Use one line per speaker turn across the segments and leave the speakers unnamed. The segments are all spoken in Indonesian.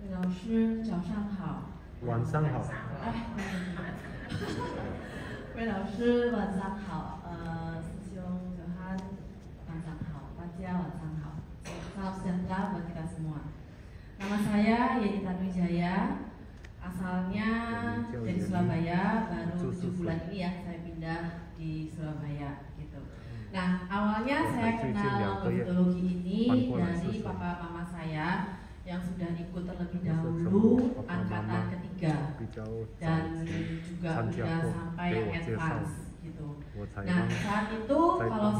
老师早上好。
晚上好。
哎，魏老师晚上好，师兄Johan晚上好, Fatia晚上好. Salam sejahtera buat kita semua. Nama saya Yeni Tanuwijaya, asalnya dari Surabaya, baru 7 bulan ini ya saya pindah di Surabaya gitu. Nah awalnya saya kenal mitologi ini dari papa mama saya yang sudah ikut terlebih dahulu angkatan ketiga dan juga udah sampai advance gitu. Nah saat itu kalau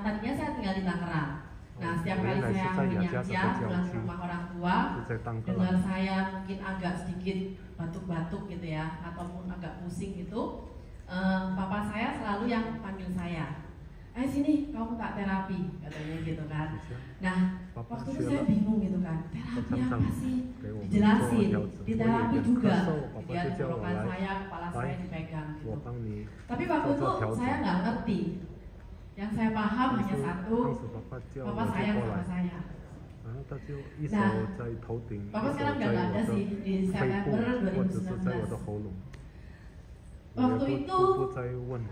tadinya saya tinggal di Tangerang. Nah setiap kali saya menyanjang pulang ke rumah orang tua, dengar saya mungkin agak sedikit batuk-batuk gitu ya, ataupun agak pusing gitu, papa saya selalu yang panggil saya, sini kamu tak terapi katanya gitu kan. Nah waktu itu saya bingung gitu kan, terapi apa sih? Dijelasin, di terapi juga gitu ya, tenggorokan saya, kepala saya dipegang gitu. Tapi waktu itu saya nggak ngerti. Yang saya paham hanya satu, papa sayang sama saya. Nah, papa sekarang udah nggak ada sih, di September 2019. Waktu itu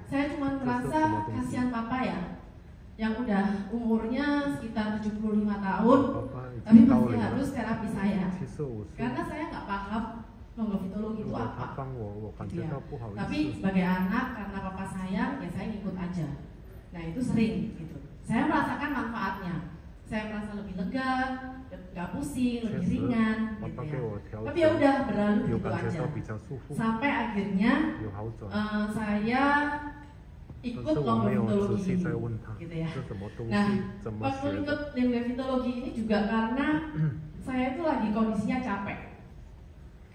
saya cuma merasa kasihan papa ya, yang udah umurnya sekitar 75 tahun, tapi masih harus terapi saya. Karena saya nggak paham logofitologi itu apa. Gitu ya. Tapi sebagai anak, karena papa sayang, ya saya ngikut aja. Nah itu sering gitu. Saya merasakan manfaatnya. Saya merasa lebih lega, nggak pusing, lebih ringan gitu ya. Tapi ya udah berlalu gitu aja. Sampai akhirnya saya ikut logofitologi ini gitu ya. Nah waktu ikut logofitologi ini juga karena saya itu lagi kondisinya capek.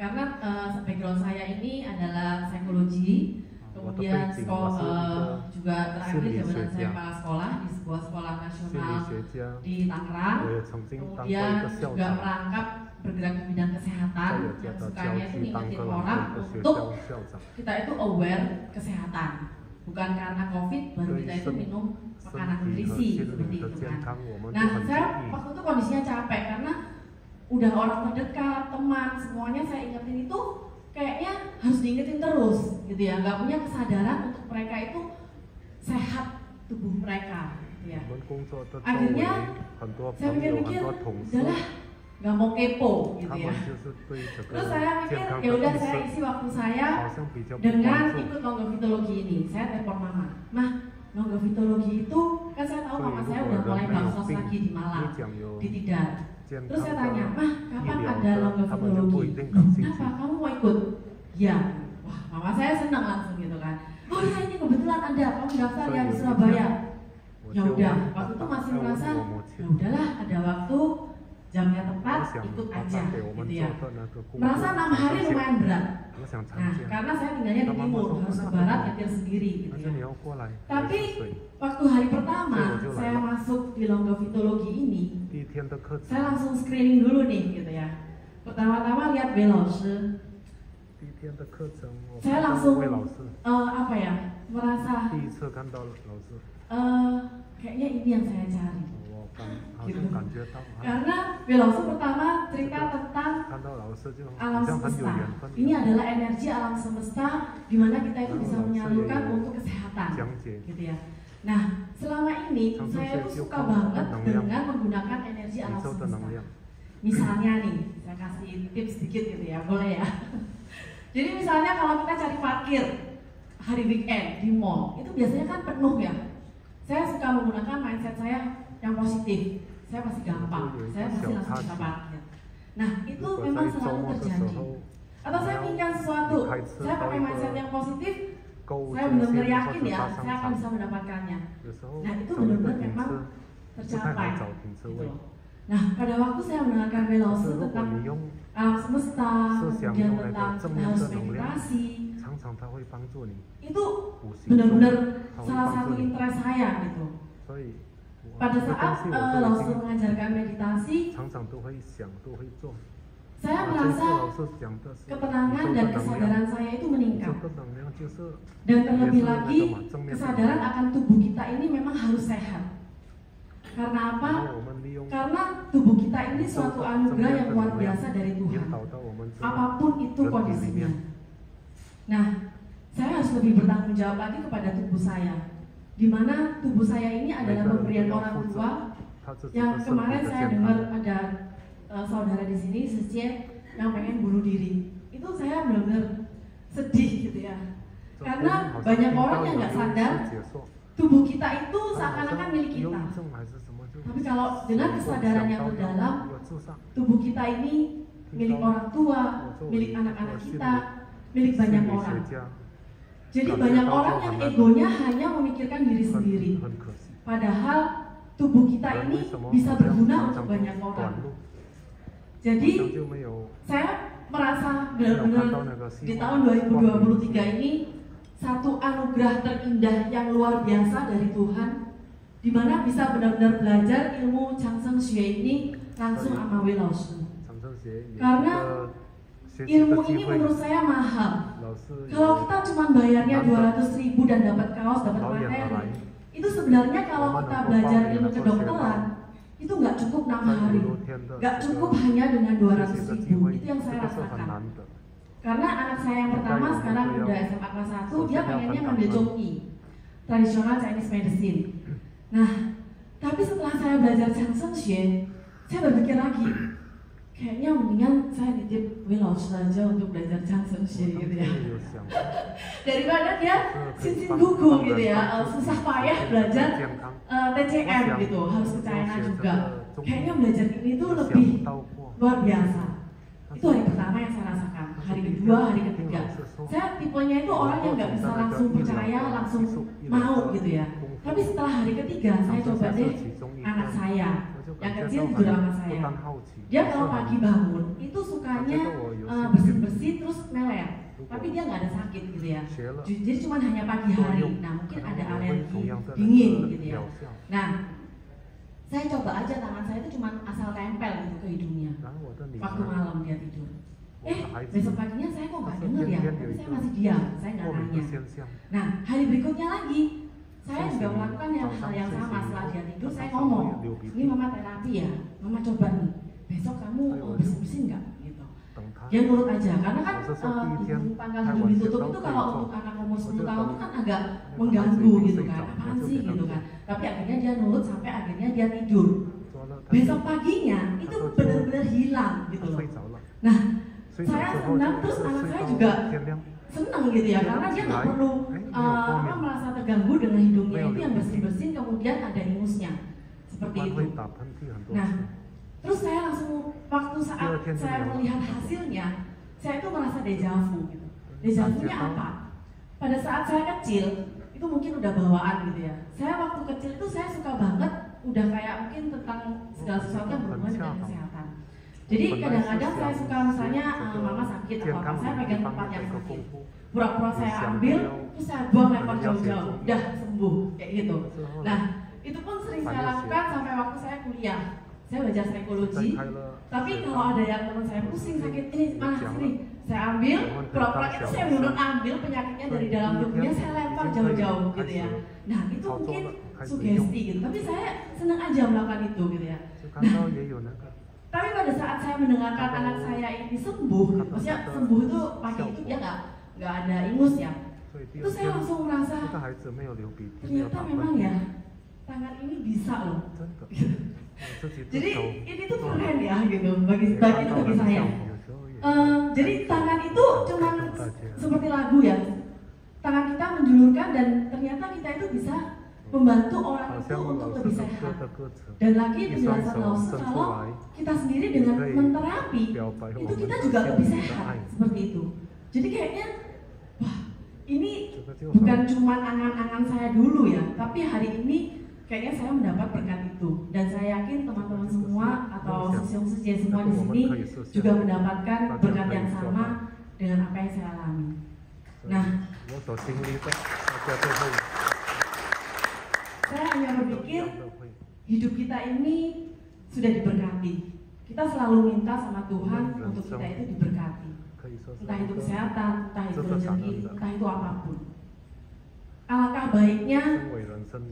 Karena background saya ini adalah psikologi. Kemudian juga terakhir jabatan saya kepala sekolah di sebuah sekolah nasional di Tangerang. Kemudian juga merangkap bergerak di bidang kesehatan, yang sukanya itu ngingetin orang untuk kita itu aware kesehatan. Bukan karena COVID baru kita itu minum makanan nutrisi seperti itu kan. Nah saya waktu itu kondisinya capek karena udah orang terdekat, teman, semuanya saya ingetin itu kayaknya harus diingetin terus gitu ya, nggak punya kesadaran untuk mereka itu sehat tubuh mereka gitu ya. Akhirnya saya mikir-mikir, udahlah nggak mau kepo gitu ya. Terus saya mikir ya udah saya isi waktu saya dengan ikut logofitologi ini. Saya telepon mama, logofitologi itu kan saya tahu mama saya udah mulai baksos lagi di Malang, di Tidar. Terus saya tanya, kapan ada logofitologi? Kenapa kamu mau ikut? Ya, wah mama saya senang langsung gitu kan. Oh ya ini kebetulan ada, kamu daftar ya di Surabaya. Ya udah, waktu itu masih merasa, ya udahlah ada waktu, jamnya tepat, ikut aja gitu ya. Merasa 6 hari lumayan berat. Nah, karena saya tinggalnya di timur, harus ke barat nyetir sendiri gitu ya. Tapi waktu hari pertama saya masuk di logofitologi ini, saya langsung screening dulu nih gitu ya. Pertama-tama lihat Belause. Saya langsung merasa kayaknya ini yang saya cari. Gitu. Karena Belause pertama cerita tentang alam semesta. Ini adalah energi alam semesta di mana kita itu bisa menyalurkan untuk kesehatan, gitu ya. Nah, selama ini saya itu suka banget dengan menggunakan energi alam semesta. Misalnya nih, saya kasih tips sedikit gitu ya, boleh ya. Jadi misalnya kalau kita cari parkir hari weekend di mall, itu biasanya kan penuh ya. Saya suka menggunakan mindset saya yang positif. Saya masih gampang, saya masih langsung bisa parkir. Nah, itu memang selalu terjadi. Atau saya inginkan sesuatu, saya pakai mindset yang positif, saya benar-benar yakin ya, saya akan bisa mendapatkannya. Nah, itu benar-benar memang tercapai. Gitu. Nah, pada waktu saya mendengarkan Belause tentang alam semesta, kemudian tentang harus meditasi, itu benar-benar salah satu interest saya gitu. Pada saat langsung mengajarkan meditasi, saya merasa ketenangan dan kesadaran saya itu meningkat. Dan terlebih lagi, kesadaran akan tubuh kita ini memang harus sehat. Karena apa? Karena tubuh kita ini suatu anugerah yang luar biasa dari Tuhan. Apapun itu kondisinya. Nah, saya harus lebih bertanggung jawab lagi kepada tubuh saya. Di mana tubuh saya ini adalah pemberian orang tua. Yang kemarin saya dengar ada saudara di sini, yang pengen bunuh diri. Itu saya benar-benar sedih gitu ya. Karena banyak orang yang nggak sadar tubuh kita itu seakan-akan milik kita. Tapi kalau dengan kesadaran yang mendalam, tubuh kita ini milik orang tua, milik anak-anak kita, milik banyak orang. Jadi banyak orang yang egonya hanya memikirkan diri sendiri. Padahal tubuh kita ini bisa berguna untuk banyak orang. Jadi saya merasa benar-benar di tahun 2023 ini satu anugerah terindah yang luar biasa dari Tuhan, di mana bisa benar-benar belajar ilmu Changsheng Xue ini langsung sama Wei Lao Shi. Karena ilmu ini menurut saya mahal. Kalau kita cuma bayarnya 200.000 dan dapat kaos, dapat materi, itu sebenarnya kalau kita belajar ilmu kedokteran itu nggak cukup 6 hari, nggak cukup hanya dengan 200.000. Itu yang saya rasakan. Karena anak saya yang pertama sekarang udah SMA kelas 1, dia pengennya ngambil Chongyi, tradisional Chinese medicine. Nah, tapi setelah saya belajar Changsheng Xue, saya berpikir lagi, kayaknya mendingan saya nitip Wei Lao Shi aja untuk belajar Changsheng Xue gitu ya. Daripada dia sin gugu gitu ya, susah payah belajar TCM gitu, harus ke China juga. Kayaknya belajar ini tuh lebih luar biasa. Itu hari pertama yang saya rasakan. Hari kedua, hari ketiga, saya tipenya itu orang yang nggak bisa langsung percaya, langsung mau gitu ya. Tapi setelah hari ketiga, saya coba deh anak saya yang kecil tidur sama saya. Dia kalau pagi bangun itu sukanya bersih-bersih terus meler, tapi dia nggak ada sakit gitu ya. Jadi cuma hanya pagi hari. Nah mungkin ada alergi dingin gitu ya. Nah saya coba aja tangan saya itu cuma asal tempel gitu ke hidungnya. Waktu malam dia tidur. Besok paginya saya kok nggak dengar ya, tapi saya masih diam, saya nggak nanya. Nah hari berikutnya lagi, saya juga melakukan hal yang sama. Setelah dia tidur, saya ngomong, ini mama terapi ya, mama coba nih, besok kamu bersih-bersih nggak? Gitu. Dia nurut aja, karena kan pangkal hidung ditutup itu kalau untuk anak umur 10 tahun itu kan agak mengganggu gitu kan, apaan sih gitu kan. Tapi akhirnya dia nurut sampai akhirnya dia tidur. Besok paginya itu benar-benar hilang gitu loh. Nah, saya senang, terus anak saya juga senang gitu ya, karena dia nggak perlu merasa terganggu dengan hidungnya itu yang bersih-bersih, kemudian ada ingusnya seperti itu. Nah, terus saya langsung waktu saat saya melihat hasilnya, saya itu merasa dejavu gitu. Dejavunya apa? Pada saat saya kecil itu mungkin udah bawaan gitu ya. Saya waktu kecil itu saya suka banget, udah kayak mungkin tentang segala sesuatu yang berhubungan dengan kesehatan. Jadi kadang-kadang saya suka misalnya mama sakit atau apa, saya pegang tempat yang sakit, pura-pura saya ambil, terus saya buang lempar jauh-jauh, udah sembuh kayak gitu. Nah itu pun sering saya lakukan sampai waktu saya kuliah. Saya belajar psikologi, tapi kalau ada yang teman saya pusing sakit ini mana sini, saya ambil, pura-pura itu saya benar ambil penyakitnya dari dalam tubuhnya, saya lempar jauh-jauh gitu ya. Nah itu mungkin sugesti gitu, tapi saya senang aja melakukan itu gitu ya. Nah, tapi pada saat saya mendengarkan anak saya ini sembuh, maksudnya sembuh itu pagi itu dia nggak ada ingus ya, itu saya langsung merasa ternyata memang ya tangan ini bisa loh. Jadi ini tuh keren ya gitu bagi saya. Jadi tangan itu cuma seperti lagu ya, tangan kita menjulurkan dan ternyata kita itu bisa membantu orang itu untuk lebih sehat. Dan lagi penjelasan Lao Shi, kalau kita sendiri dengan menterapi itu kita juga lebih sehat seperti itu. Jadi kayaknya wah ini bukan cuma angan-angan saya dulu ya, tapi hari ini kayaknya saya mendapat berkat itu. Dan saya yakin teman-teman semua atau sesiung-sesiung semua di sini juga mendapatkan berkat yang sama dengan apa yang saya alami. Nah, saya hanya berpikir hidup kita ini sudah diberkati. Kita selalu minta sama Tuhan untuk kita itu diberkati. Entah itu kesehatan, entah itu rezeki, entah itu apapun. Alangkah baiknya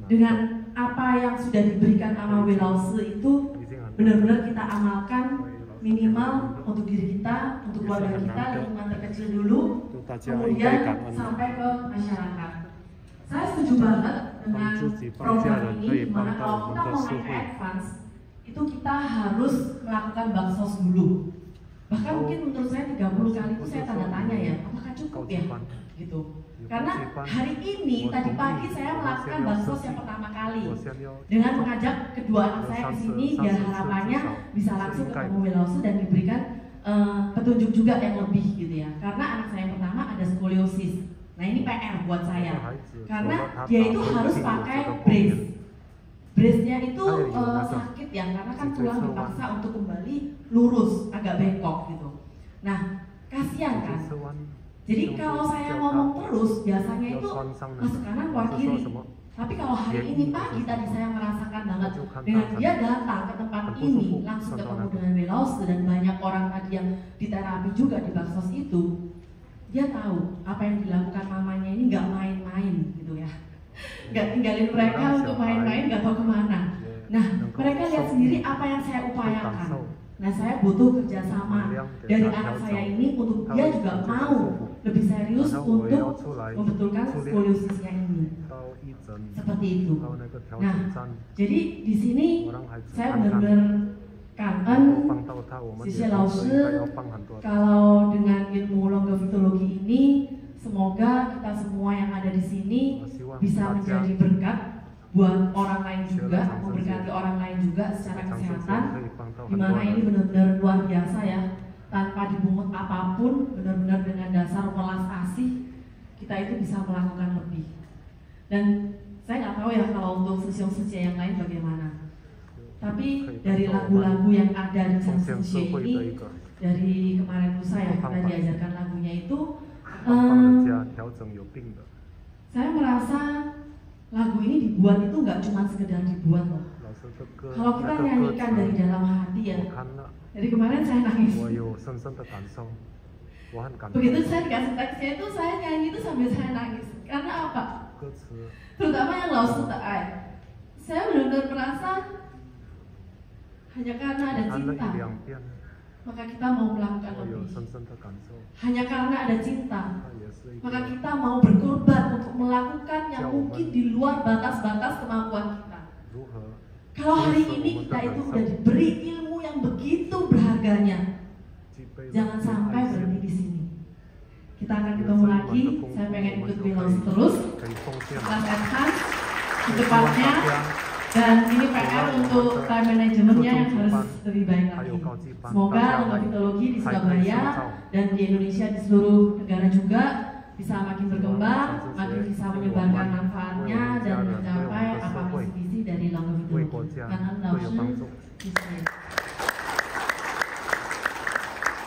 dengan apa yang sudah diberikan sama Welause itu benar-benar kita amalkan, minimal untuk diri kita, untuk keluarga kita, lingkungan terkecil dulu, kemudian sampai ke masyarakat. Saya setuju banget dengan program ini, dimana kalau kita mau naik ke advance, itu kita harus melakukan baksos dulu. Bahkan mungkin menurut saya 30 kali itu saya tanda tanya ya, apakah cukup ya? Gitu. Karena hari ini, tadi pagi saya melakukan baksos yang pertama kali dengan mengajak kedua anak saya ke sini, biar harapannya bisa langsung ketemu Welause dan diberikan petunjuk juga yang lebih gitu ya. Karena anak saya yang pertama ada skoliosis. Nah ini PR buat saya, karena dia itu harus pakai brace. Brace-nya itu sakit ya, karena kan tulang dipaksa untuk kembali lurus, agak bengkok gitu. Nah kasihan kan. Jadi kalau saya ngomong terus, biasanya itu masuk kanan keluar kiri. Tapi kalau hari ini pagi tadi saya merasakan banget dengan dia datang ke tempat ini, langsung ketemu dengan Welause dan banyak orang tadi yang diterapi juga di baksos itu, dia tahu apa yang dilakukan mamanya ini nggak main-main gitu ya, nggak tinggalin mereka untuk main-main nggak tahu kemana. Nah mereka lihat sendiri apa yang saya upayakan. Nah saya butuh kerjasama dari anak saya ini untuk dia juga mau lebih serius untuk membetulkan skoliosisnya ini. Seperti itu. Nah jadi di sini saya benar-benar kangen Sisi Lause kalau dengan ilmu longevitologi ini, semoga kita semua yang ada di sini bisa menjadi berkat buat orang lain juga, memberkati orang lain juga secara kesehatan, dimana ini benar-benar luar biasa ya, tanpa dibungut apapun, benar-benar dengan dasar welas asih kita itu bisa melakukan lebih. Dan saya nggak tahu ya kalau untuk sesi yang lain bagaimana, tapi dari lagu-lagu yang ada di sesi ini, dari kemarin lusa ya kita diajarkan lagunya itu, saya merasa lagu ini dibuat itu nggak cuma sekedar dibuat loh. Kalau kita nyanyikan dari dalam hati ya, dari kemarin saya nangis. Begitu saya dikasih teksnya itu, saya nyanyi itu sambil saya nangis. Karena apa? Terutama yang Lause Teai. Saya benar-benar merasa hanya karena ada cinta, maka kita mau melakukan lebih. Hanya karena ada cinta, maka kita mau berkorban untuk melakukan yang mungkin di luar batas-batas kemampuan kita. Kalau hari ini kita itu sudah diberi ilmu yang begitu berharganya, jangan sampai berhenti di sini. Kita akan ketemu lagi. Saya pengen ikut Welause terus. Kita lihat di depannya. Dan ini PR untuk time manajemennya yang harus lebih baik lagi. Semoga longevitologi di Surabaya dan di Indonesia di seluruh negara juga bisa makin berkembang, makin bisa menyebarkan manfaatnya dan mencapai apa visi dari longevitologi. Karena